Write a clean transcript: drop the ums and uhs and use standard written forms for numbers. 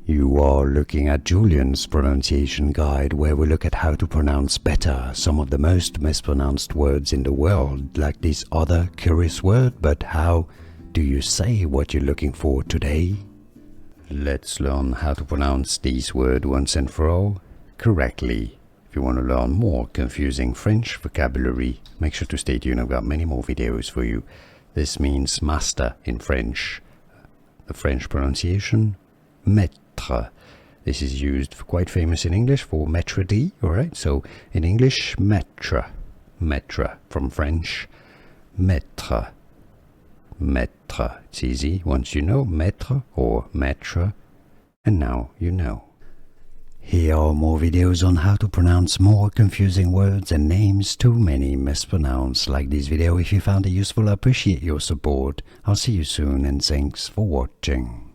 You are looking at Julian's pronunciation guide, where we look at how to pronounce better some of the most mispronounced words in the world, like this other curious word. But how do you say what you're looking for today? Let's learn how to pronounce this word once and for all correctly. If you want to learn more confusing French vocabulary, make sure to stay tuned. I've got many more videos for you. This means master in French. The French pronunciation, maître. This is used quite famous in English for maître d', alright? So in English, maître. Maître from French, maître. Maître. It's easy once you know maître or maître, and now you know. Here are more videos on how to pronounce more confusing words and names too many mispronounced. Like this video if you found it useful. I appreciate your support. I'll see you soon and thanks for watching.